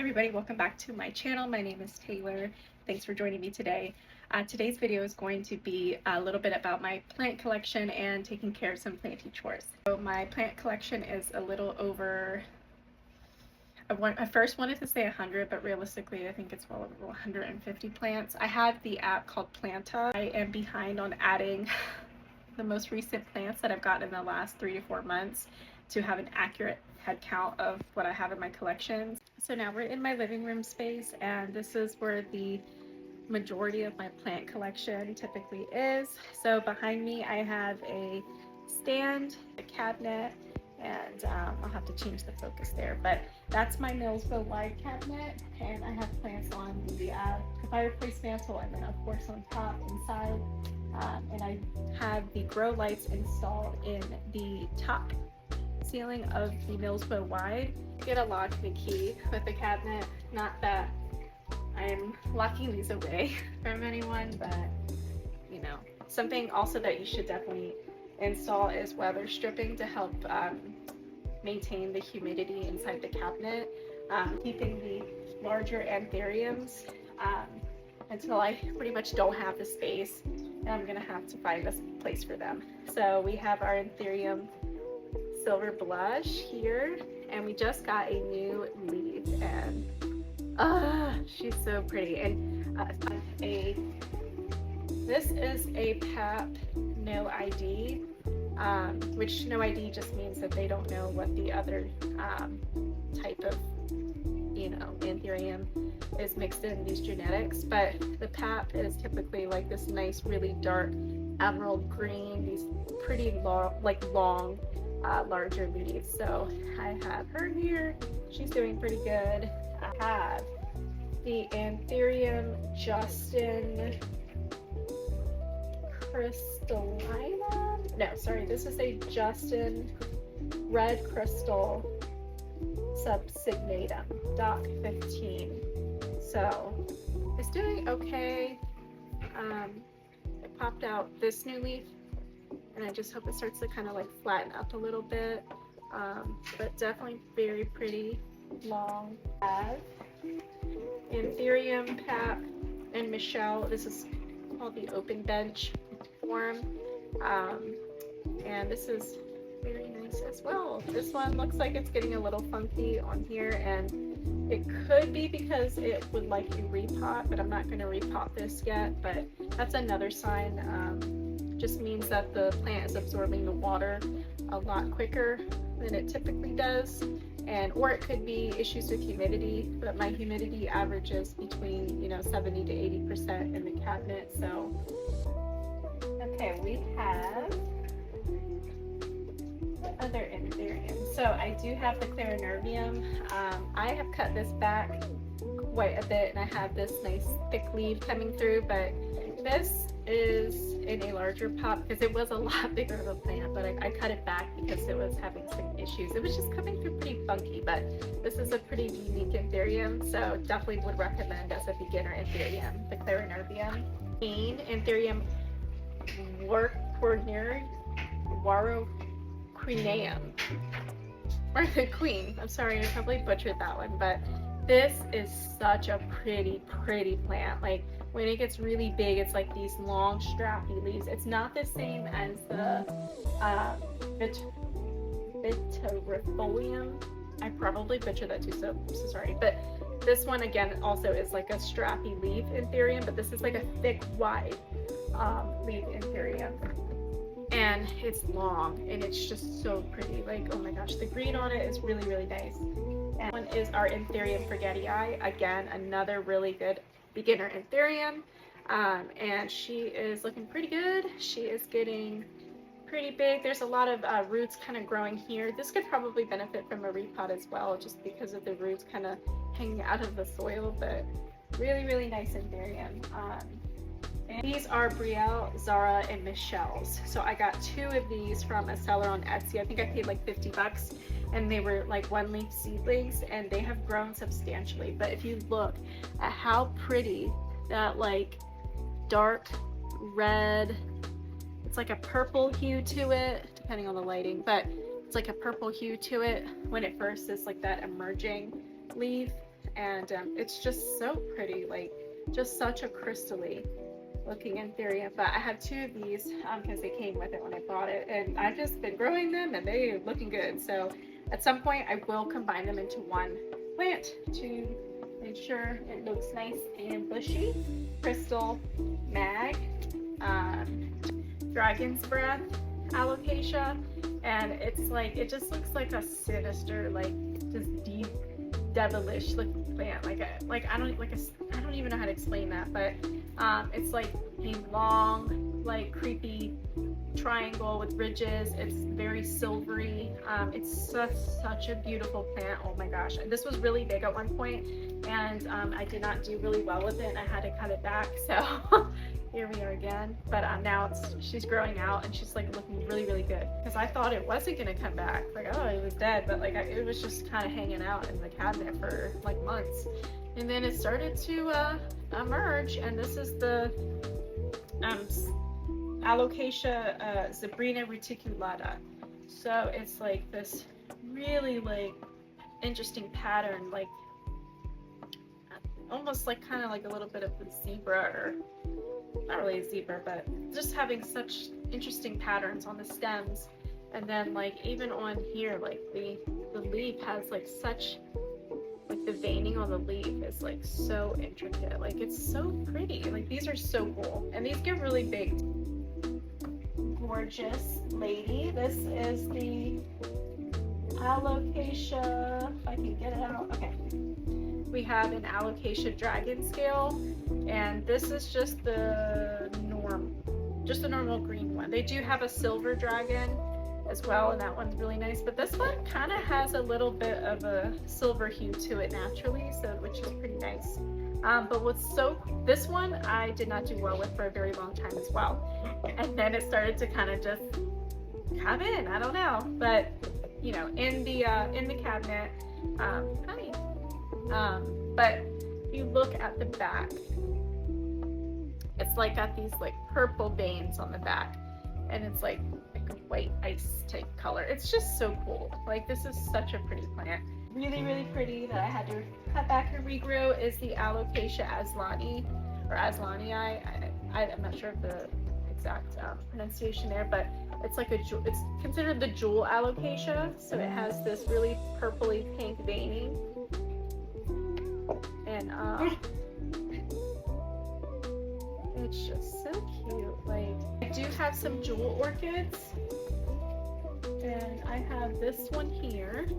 everybody, welcome back to my channel. My name is Taylor. Thanks for joining me today. Today's video is going to be a little bit about my plant collection and taking care of some planty chores. So my plant collection is a little over, I first wanted to say 100, but realistically I think it's well over 150 plants. I have the app called Planta. I am behind on adding the most recent plants that I've gotten in the last 3 to 4 months to have an accurate head count of what I have in my collections. So now we're in my living room space, and this is where the majority of my plant collection typically is. So behind me I have a stand, a cabinet, and I'll have to change the focus there, but that's my Millsville wide cabinet, and I have plants on the fireplace mantle, and then of course on top inside, and I have the grow lights installed in the top ceiling of the Millsville wide. Get a lock and a key with the cabinet. Not that I'm locking these away from anyone, but you know, something also that you should definitely install is weather stripping to help maintain the humidity inside the cabinet, keeping the larger anthuriums until I pretty much don't have the space, and I'm gonna have to find a place for them. So we have our anthurium Silver Blush here, and we just got a new leaf, and she's so pretty. And this is a PAP no ID, which no ID just means that they don't know what the other type of, you know, anthurium is mixed in these genetics, but the PAP is typically like this nice, really dark emerald green, these pretty long, larger leaves. So I have her here. She's doing pretty good. I have the Anthurium Justin Crystallina. No, sorry, this is a Justin Red Crystal Subsignatum, Doc 15. So it's doing okay. It popped out this new leaf, and I just hope it starts to kind of like flatten up a little bit, but definitely very pretty long. Anthurium PAP and Michelle. This is called the open bench form, and this is very nice as well. This one looks like it's getting a little funky on here, and it could be because it would like to repot, but I'm not going to repot this yet. But that's another sign. Just means that the plant is absorbing the water a lot quicker than it typically does, or it could be issues with humidity, but my humidity averages between 70 to 80% in the cabinet. So okay, we have the other anthurium. So I do have the Clarinervium. I have cut this back quite a bit, and I have this nice thick leaf coming through, but this is in a larger pot because it was a lot bigger of a plant, but I cut it back because it was having some issues. It was just coming through pretty funky, but this is a pretty unique anthurium, so definitely would recommend as a beginner anthurium, the Clarinervium. Anthurium Warocreneum, or the queen. I'm sorry, I probably butchered that one, but this is such a pretty plant. Like when it gets really big, it's like these long strappy leaves. It's not the same as the Vitifolium. I probably butchered that too, so sorry. But this one again also is like a strappy leaf anthurium, but this is like a thick, wide leaf anthurium, and it's long, and it's just so pretty. Like, oh my gosh, the green on it is really nice. And one is our Anthurium Forgetii. Again, another really good beginner anthurium, and she is looking pretty good. She is getting pretty big. There's a lot of roots kind of growing here. This could probably benefit from a repot as well, just because of the roots kind of hanging out of the soil, but really nice anthurium. And these are Brielle, Zara, and Michelle's. So I got 2 of these from a seller on Etsy. I think I paid like 50 bucks, and they were like 1-leaf seedlings, and they have grown substantially. But if you look at how pretty that like dark red, it's like a purple hue to it, depending on the lighting, but it's like a purple hue to it when it first is like that emerging leaf, and it's just so pretty, like just such a crystally looking anthurium. But I have two of these because they came with it when I bought it, and I've just been growing them and they're looking good. So at some point I will combine them into one plant to make sure it looks nice and bushy. Crystal Mag, Dragon's Breath Alocasia, and it's like, it just looks like a sinister, like just deep devilish looking plant. I don't even know how to explain that, but it's like a long, like creepy triangle with ridges. It's very silvery. It's such a beautiful plant. Oh my gosh, this was really big at one point, and I did not do really well with it, and I had to cut it back. So here we are again. But now she's growing out, and she's like looking really good, because I thought it wasn't gonna come back. Like, oh, it was dead, but like it was just kind of hanging out in the cabinet for like months, and then it started to emerge. And this is the Alocasia Zebrina reticulata. So it's like this really like interesting pattern, like almost like kind of like a little bit of a zebra, or not really a zebra, but just having such interesting patterns on the stems. And then like even on here, like the leaf has like such, like the veining on the leaf is like so intricate. Like it's so pretty. Like these are so cool, and these get really big. Gorgeous lady. This is the Alocasia, if I can get it out. Okay. We have an Alocasia dragon scale, and this is just the normal green one. They do have a silver dragon as well, and that one's really nice, but this one kind of has a little bit of a silver hue to it naturally, so which is pretty nice. But this one I did not do well with for a very long time as well, and then it started to kind of just come in. I don't know, but you know, in the cabinet, honey. But if you look at the back, it's like got these like purple veins on the back, and it's like a white ice type color. It's just so cool. Like this is such a pretty plant. Really pretty that I had to cut back and regrow is the Alocasia Aslani, or Aslanii. I'm not sure of the exact pronunciation there, but it's like it's considered the jewel Alocasia. So it has this really purpley pink veining, and it's just so cute. Like I do have some jewel orchids, and I have this one here.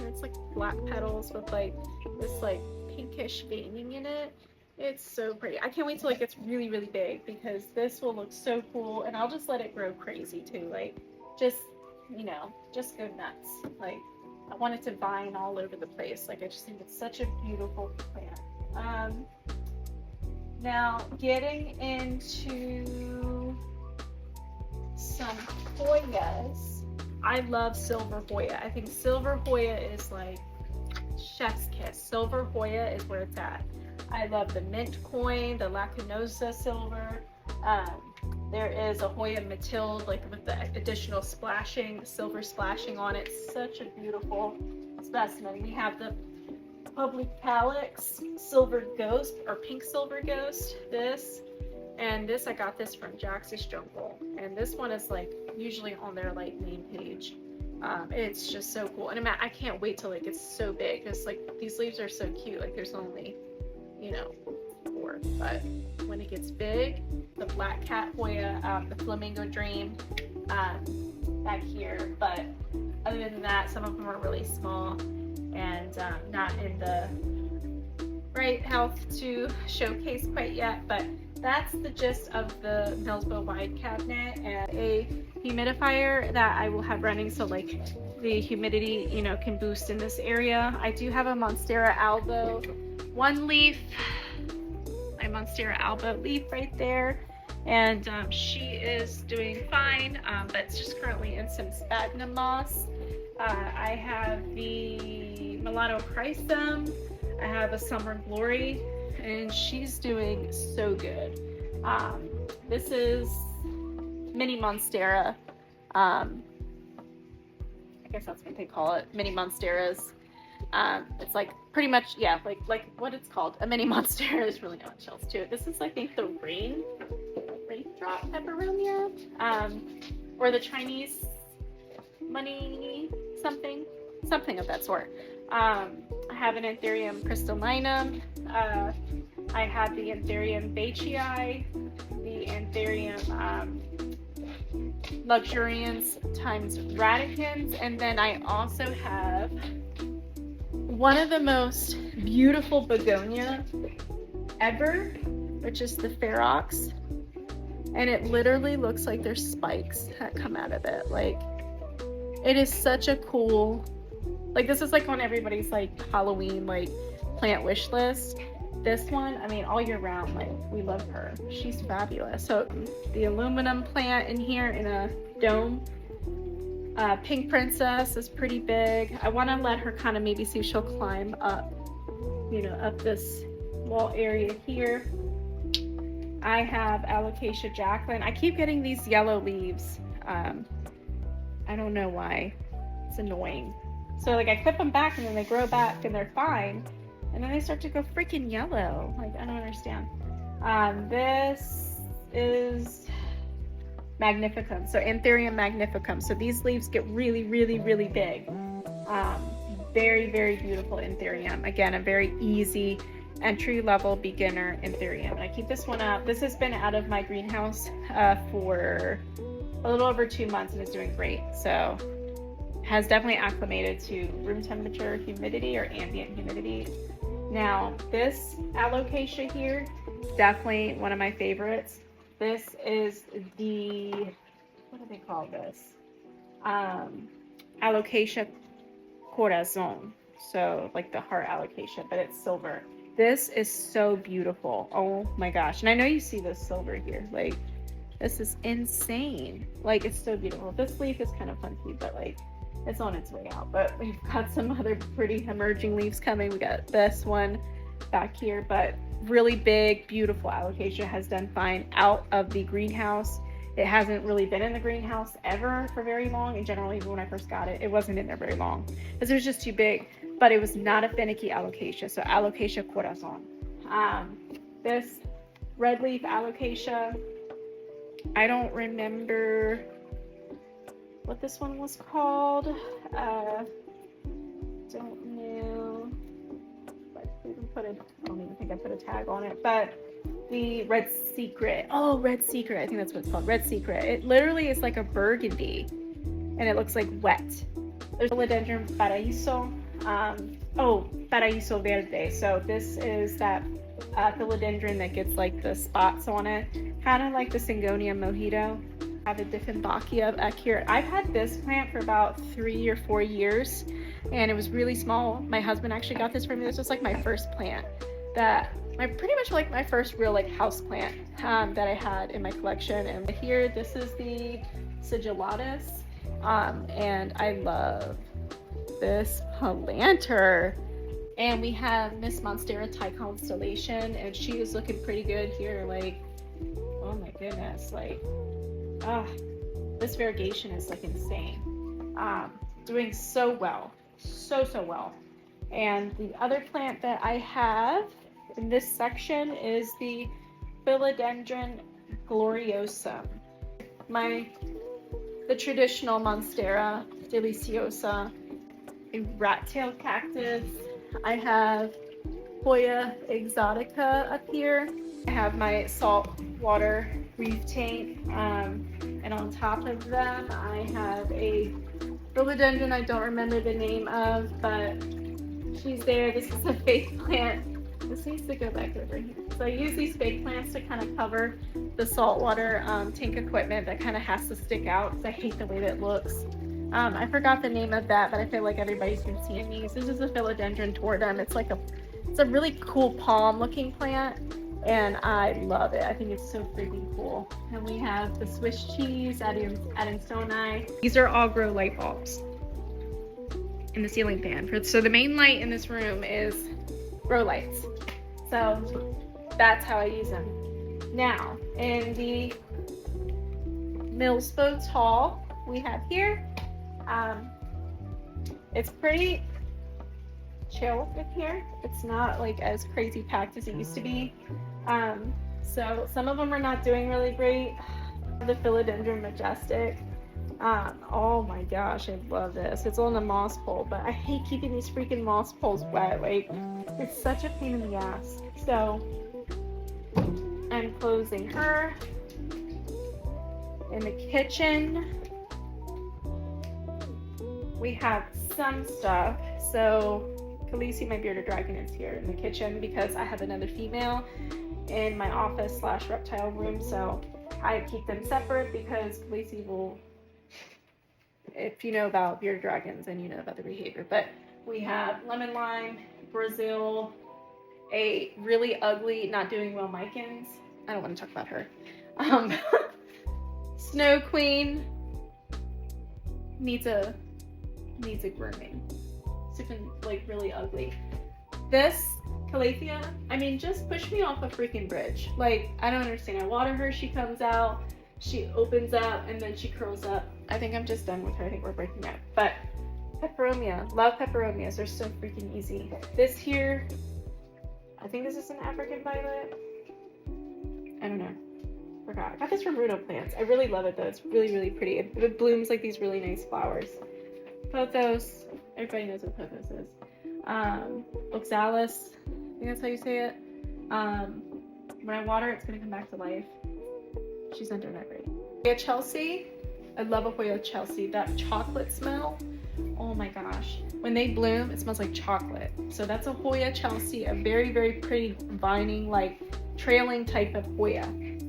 It's like black petals with like this like pinkish veining in it. It's so pretty. I can't wait till it gets really big, because this will look so cool, and I'll just let it grow crazy too. Like just, you know, just go nuts. Like I want it to vine all over the place. Like I just think it's such a beautiful plant. Now getting into some Hoyas. I love Silver Hoya. I think Silver Hoya is like chef's kiss. Silver Hoya is where it's at. I love the mint coin, the Lacanosa silver. There is a Hoya Matilde, like with the additional splashing, silver splashing on it. Such a beautiful specimen. We have the Public Calyx Silver Ghost, or Pink Silver Ghost. And this, I got this from Jax's Jungle, and this one is like usually on their like main page. It's just so cool, and I can't wait till it gets so big, because like these leaves are so cute. Like there's only, you know, 4, but when it gets big, the Black Cat Hoya, the Flamingo Dream back here. But other than that, some of them are really small and not in the right health to showcase quite yet, but that's the gist of the Millsbo wide cabinet, and a humidifier that I will have running, so like the humidity, you know, can boost in this area. I do have a Monstera albo one leaf, my Monstera albo leaf right there, and she is doing fine, but it's just currently in some sphagnum moss. I have the Milano Chrysum, I have a Summer Glory, and she's doing so good. This is Mini Monstera. guess that's what they call it, mini monsteras. It's like pretty much, yeah, like what it's called, a mini monstera. There's really no shells to it. This is, I think, the raindrop peperonia, or the Chinese money something of that sort. I have an Anthurium crystallinum. I have the Anthurium veitchii, the Anthurium luxurians times radicans, and then I also have one of the most beautiful begonia ever, which is the Ferox, and it literally looks like there's spikes that come out of it. Like, it is such a cool, like, this is like on everybody's like Halloween like plant wish list. This one, I mean, all year round, like, we love her. She's fabulous. So the aluminum plant in here in a dome. Pink Princess is pretty big. I want to let her kind of maybe see if she'll climb up, you know, up this wall area here. I have Alocasia Jacqueline. I keep getting these yellow leaves. I don't know why. It's annoying. So like I clip them back and then they grow back and they're fine. And then they start to go freaking yellow. Like, I don't understand. This is Magnificum. So Anthurium Magnificum. So these leaves get really, really, really big. Very, very beautiful Anthurium. Again, a very easy entry-level beginner Anthurium. And I keep this one up. This has been out of my greenhouse for a little over 2 months and is doing great. So has definitely acclimated to room temperature humidity or ambient humidity. Now this Alocasia here, definitely one of my favorites. This is the, what do they call this? Alocasia Corazon. So like the heart alocasia, but it's silver. This is so beautiful. Oh my gosh. And I know you see this silver here. Like, this is insane. Like, it's so beautiful. This leaf is kind of funky, but like, it's on its way out. But we've got some other pretty emerging leaves coming. We got this one back here, but really big, beautiful alocasia has done fine out of the greenhouse. It hasn't really been in the greenhouse ever for very long. And generally, even when I first got it, it wasn't in there very long because it was just too big. But it was not a finicky alocasia. So Alocasia Corazon. This red leaf alocasia, I don't remember what this one was called. Don't know. I don't even think I put a tag on it. But the Red Secret. Oh, Red Secret. I think that's what it's called. Red Secret. It literally is like a burgundy, and it looks like wet. There's Philodendron Paraíso. Paraíso Verde. So this is that philodendron that gets like the spots on it, kind of like the Syngonium mojito. I have a Dieffenbachia back here. I've had this plant for about 3 or 4 years, and it was really small. My husband actually got this for me. This was like my first plant pretty much like my first real like house plant that I had in my collection. And here, this is the Sigillatus, and I love this Palantir. And we have Miss Monstera Thai Constellation, and she is looking pretty good here. Like, oh my goodness, like, this variegation is like insane. Doing so well, so well. And the other plant that I have in this section is the Philodendron Gloriosum. The traditional Monstera deliciosa, a rat-tailed cactus. I have Hoya exotica up here. I have my saltwater reef tank, and on top of them I have a philodendron I don't remember the name of, but she's there. This is a fake plant. This needs to go back over here. So I use these fake plants to kind of cover the saltwater tank equipment that kind of has to stick out because I hate the way that it looks. I forgot the name of that, but I feel like everybody's been seeing these. This is a Philodendron Tordum. It's a really cool palm looking plant, and I love it. I think it's so freaking cool. And we have the Swiss cheese, Adansonii. These are all grow light bulbs in the ceiling fan. So the main light in this room is grow lights. So that's how I use them. Now, in the Milspo tall we have here, It's pretty chill in here. It's not like as crazy packed as it used to be. So some of them are not doing really great. The Philodendron Majestic. Oh my gosh, I love this. It's on the moss pole, but I hate keeping these freaking moss poles wet. Like, it's such a pain in the ass. So I'm closing her. In the kitchen, we have some stuff. So Khaleesi, my bearded dragon, is here in the kitchen because I have another female in my office / reptile room. So I keep them separate because Khaleesi will, if you know about bearded dragons, then you know about the behavior. But we have lemon lime, Brazil, a really ugly, not doing well Mykins. I don't want to talk about her. Snow Queen needs a grooming. It's been like really ugly. This Calathea, I mean, just push me off a freaking bridge. Like, I don't understand. I water her, she comes out, she opens up, and then she curls up. I think I'm just done with her. I think we're breaking up. But Peperomia, love Peperomias. They're so freaking easy. This here, I think this is an African violet. I don't know. Forgot. I got this from Runo Plants. I really love it though. It's really, really pretty. It blooms like these really nice flowers. Pothos. Everybody knows what pothos is. Oxalis. I think that's how you say it. When I water, it's gonna come back to life. She's not doing that great. Hoya Chelsea. I love a Hoya Chelsea. That chocolate smell. Oh my gosh. When they bloom, it smells like chocolate. So that's a Hoya Chelsea, a very, very pretty vining, like trailing type of Hoya.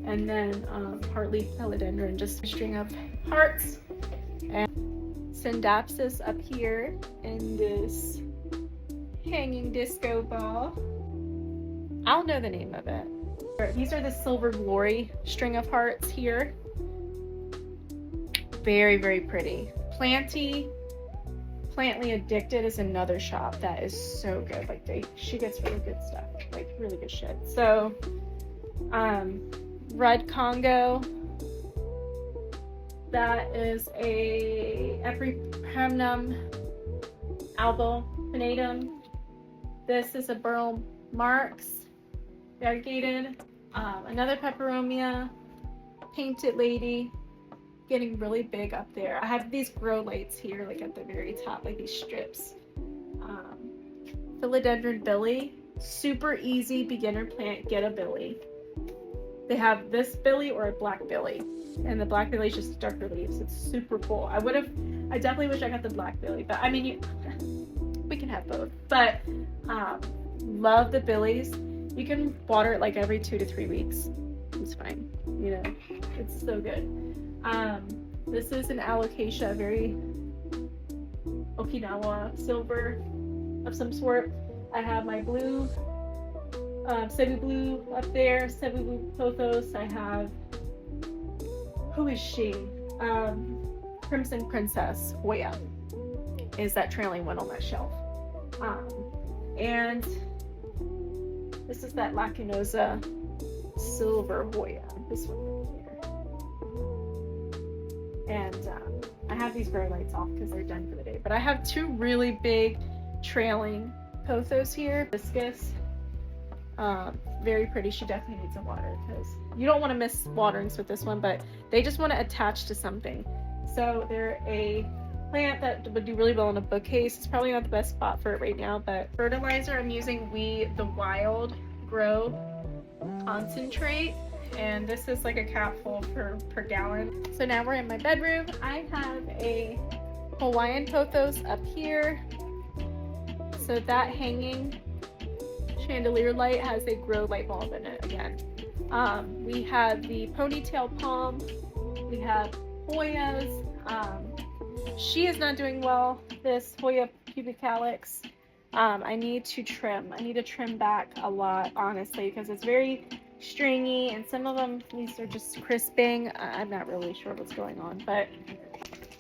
And then Heartleaf Philodendron, just a string of hearts. And Syndapsis up here in this hanging disco ball. I don't know the name of it. These are the Silver Glory string of hearts here. Very, very pretty. Plantly Addicted is another shop that is so good. Like she gets really good stuff, like really good shit. So, Red Congo. That is a Epipremnum albopinatum. This is a Burl Marx variegated. Another Peperomia, Painted Lady, getting really big up there. I have these grow lights here, like at the very top, like these strips. Philodendron Billy, super easy beginner plant. Get a Billy. They have this Billy or a black Billy, and the black Billy is just darker leaves. It's super cool. I definitely wish I got the black Billy, but I mean, we can have both. But love the Billies. You can water it like every 2 to 3 weeks. It's fine. You know, it's so good. This is an Alocasia, very Okinawa silver of some sort. I have my blue, Cebu Blue up there, Cebu Blue Pothos. I have, who is she? Crimson Princess Hoya is that trailing one on that shelf. And this is that Lacunosa Silver Hoya, this one right here. And I have these grow lights off because they're done for the day. But I have 2 really big trailing pothos here. Hibiscus, very pretty. She definitely needs some water because you don't want to miss waterings with this one, but they just want to attach to something. So they're a plant that would do really well in a bookcase. It's probably not the best spot for it right now, but fertilizer, I'm using the Wild Grow concentrate, and this is like a capful per gallon. So now we're in my bedroom. I have a Hawaiian pothos up here. So that hanging chandelier light has a grow light bulb in it again. We have the ponytail palm. We have Hoyas. She is not doing well, this Hoya pubicalyx. I need to trim. I need to trim back a lot, honestly, because it's very stringy, and some of them, these are just crisping. I'm not really sure what's going on, but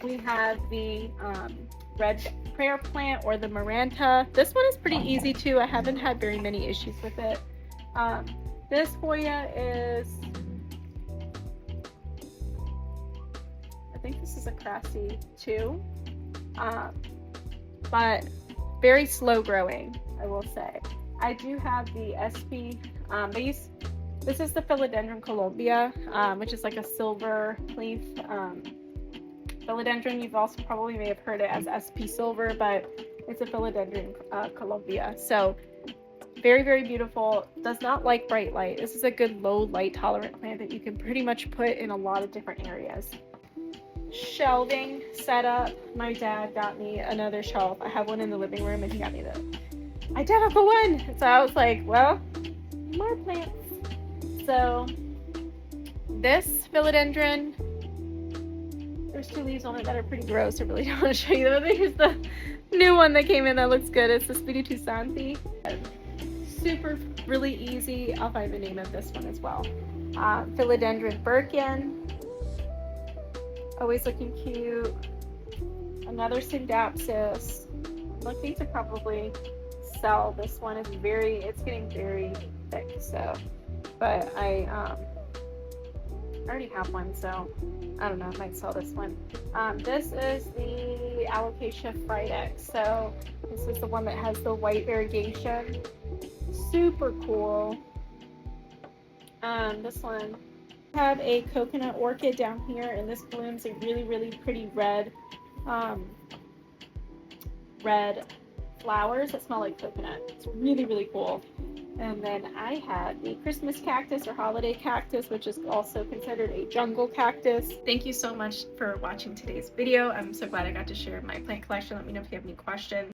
we have the red prayer plant, or the Maranta. This one is pretty easy too. I haven't had very many issues with it. This Hoya is, I think this is a Crassie too. but very slow growing, I will say. I do have the SP base. This is the Philodendron Columbia, which is like a silver leaf philodendron. You've also probably may have heard it as SP Silver, but it's a Philodendron Columbia. So very, very beautiful. Does not like bright light. This is a good low light tolerant plant that you can pretty much put in a lot of different areas. Shelving setup. My dad got me another shelf. I have one in the living room and he got me the identical one. So I was like, well, more plants. So this philodendron, there's 2 leaves on it that are pretty gross. I really don't want to show you them. Here's the new one that came in that looks good. It's the Spiritu Santi. Super, really easy. I'll find the name of this one as well. Philodendron Birkin. Always looking cute. Another Syndapsis. I'm looking to probably sell this one. It's getting very thick, so, but I already have one, so I don't know, I might sell this one. This is the Alocasia Fridex. So this is the one that has the white variegation. Super cool. This one, I have a coconut orchid down here, and this blooms a really, really pretty red flowers that smell like coconut. It's really, really cool. And then I had the Christmas cactus or holiday cactus, which is also considered a jungle cactus. Thank you so much for watching today's video. I'm so glad I got to share my plant collection. Let me know if you have any questions.